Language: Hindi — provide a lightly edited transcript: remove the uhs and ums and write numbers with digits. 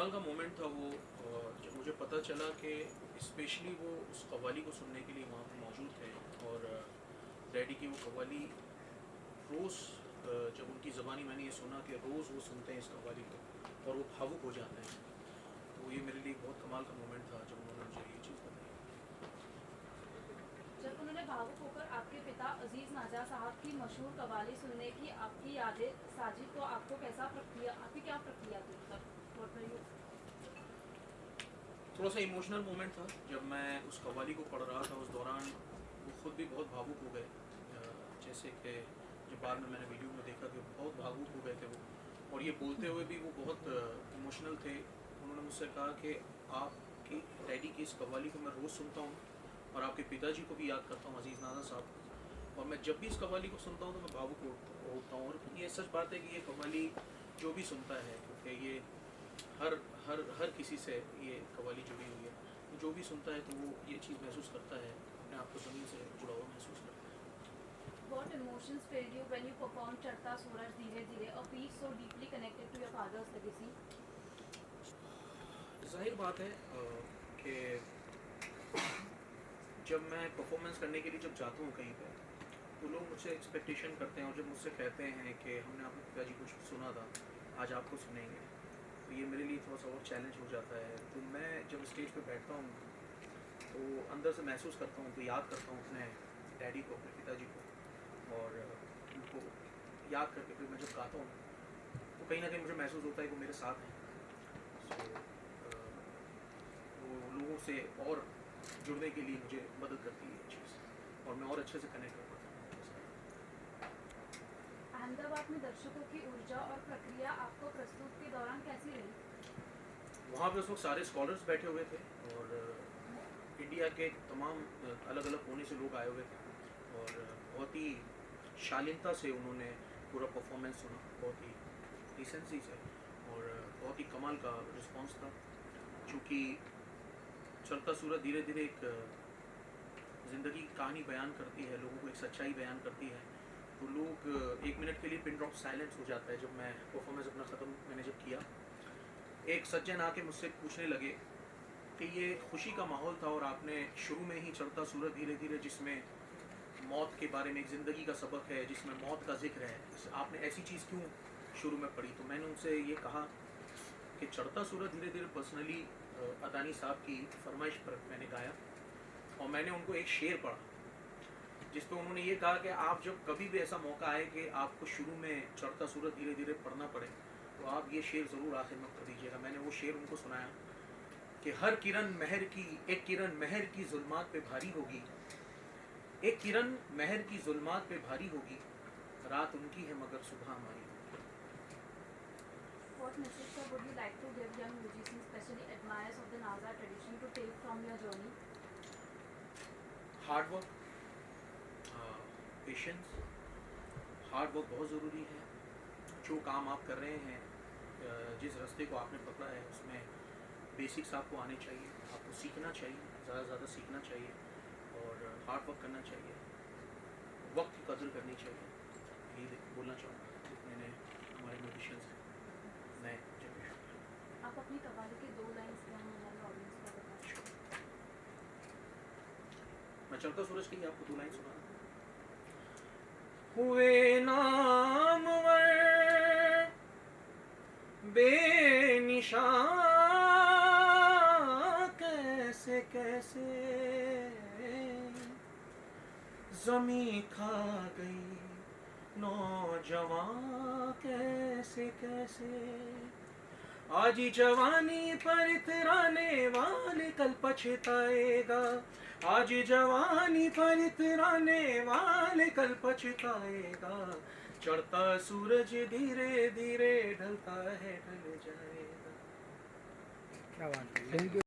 कमाल का मोमेंट था वो। जब मुझे पता चला कि स्पेशली वो उस कव्वाली को सुनने के लिए वहाँ पर मौजूद थे और डैडी की वो कव्वाली रोज़, जब उनकी ज़बानी मैंने ये सुना कि रोज़ वो सुनते हैं इस कव्वाली को और वो भावुक हो जाते हैं, तो ये मेरे लिए बहुत कमाल का मोमेंट था जब उन्होंने मुझे ये चीज़ बताई। जब उन्होंने भावुक होकर आपके पिता अजीज नाजा साहब की मशहूर कव्वाली सुनने की आपकी यादें साझी, तो आपको आपकी क्या प्रक्रिया थी? थोड़ा सा इमोशनल मोमेंट था जब मैं उस कव्वाली को पढ़ रहा था। उस दौरान वो खुद भी बहुत भावुक हो गए, जैसे कि जब बाद में मैंने वीडियो में देखा कि बहुत भावुक हो गए थे वो, और ये बोलते हुए भी वो बहुत इमोशनल थे। उन्होंने मुझसे कहा कि आपकी डैडी की इस कव्वाली को मैं रोज़ सुनता हूँ और आपके पिताजी को भी याद करता हूँ, अजीज़ नाज़ा साहब को, और मैं जब भी इस कव्वाली को सुनता हूँ तो मैं भावुक होता हूँ। और ये सच बात है कि ये कव्वाली जो भी सुनता है, क्योंकि ये हर हर हर किसी से ये कव्वाली जुड़ी हुई है, तो जो भी सुनता है तो वो ये चीज़ महसूस करता है, अपने आप को ज़मीन से जुड़ा हुआ महसूस करता है। What emotions filled you when you performed चढ़ता सूरज धीरे धीरे, a piece so deeply connected to your father's legacy? जाहिर बात है कि जब मैं परफॉर्मेंस करने के लिए जब जाता हूँ कहीं पर, तो लोग मुझसे एक्सपेक्टेशन करते हैं और जब मुझसे कहते हैं कि हमने आपके पिताजी को सुना था, आज आपको सुनेंगे, तो ये मेरे लिए थोड़ा सा और चैलेंज हो जाता है। तो मैं जब स्टेज पे बैठता हूँ तो अंदर से महसूस करता हूँ, तो याद करता हूँ अपने डैडी को, अपने पिताजी को, और उनको याद करके फिर मैं जब गाता हूँ तो कहीं ना कहीं मुझे महसूस होता है कि वो मेरे साथ हैं। सो वो लोगों से और जुड़ने के लिए मुझे मदद करती है ये चीज़, और मैं और अच्छे से कनेक्ट कर पाता हूँ उनके साथ। अहमदाबाद में दर्शकों की ऊर्जा और प्रक्रिया आपको प्रस्तुत के दौरान कैसी रही? वहाँ पे उस वक्त सारे स्कॉलर्स बैठे हुए थे और इंडिया के तमाम अलग अलग कोने से लोग आए हुए थे, और बहुत ही शालीनता से उन्होंने पूरा परफॉर्मेंस सुना, बहुत ही डिसेंसी से, और बहुत ही कमाल का रिस्पांस था। चूँकि चढ़ता सूरज धीरे धीरे एक ज़िंदगी की कहानी बयान करती है, लोगों को एक सच्चाई बयान करती है, तो लोग 1 मिनट के लिए पिन ड्रॉप साइलेंस हो जाता है। जब मैं परफॉर्मेंस अपना ख़त्म मैंने जब किया, एक सज्जन आके मुझसे पूछने लगे कि ये खुशी का माहौल था और आपने शुरू में ही चढ़ता सूरज धीरे धीरे, जिसमें मौत के बारे में एक ज़िंदगी का सबक है, जिसमें मौत का जिक्र है, आपने ऐसी चीज़ क्यों शुरू में पढ़ी? तो मैंने उनसे ये कहा कि चढ़ता सूरज धीरे धीरे पर्सनली अदानी साहब की फरमाइश पर मैंने गाया, और मैंने उनको एक शेर पढ़ा जिस पर उन्होंने ये कहा कि आप जब कभी भी ऐसा मौका आए कि आपको शुरू में चढ़ता सूरज धीरे धीरे पढ़ना पड़े, तो आप ये शेर ज़रूर आखिर में पढ़ दीजिएगा। मैंने वो शेर उनको सुनाया कि हर किरण महर की, एक किरण महर की जुल्मात पे भारी होगी, एक किरण महर की जुल्मात पे भारी होगी, रात उनकी है मगर सुबह हमारी। What message, sir, would you like to give young musicians, especially admirers of the Naza tradition, to take from your journey? Hard work, patience, hard work बहुत ज़रूरी है। जो काम आप कर रहे हैं, जिस रास्ते को आपने पकड़ा है, उसमें बेसिक्स आपको आने चाहिए, आपको सीखना चाहिए, ज़्यादा से ज़्यादा सीखना चाहिए, और हार्ड वर्क करना चाहिए, वक्त की कदर करनी चाहिए। ये बोलना चाहूँगा जितने ने हमारे म्यूजिशियंस हैं, नए जनरेशन। आप अपनी कव्वाली के 2 लाइन्स क्या हमारे ऑडियंस को बताएं? मैं चढ़ता सूरज की आपको 2 लाइन सुना। हुए नामवर बेनिशान कैसे कैसे, ज़मीं खा गई नौजवान कैसे कैसे, आज जवानी पर इतराने वाले कल पछताएगा, आज जवानी पर इतराने वाले कल पछताएगा, चढ़ता सूरज धीरे धीरे ढलता है ढल जाएगा। क्या बात है, थैंक यू।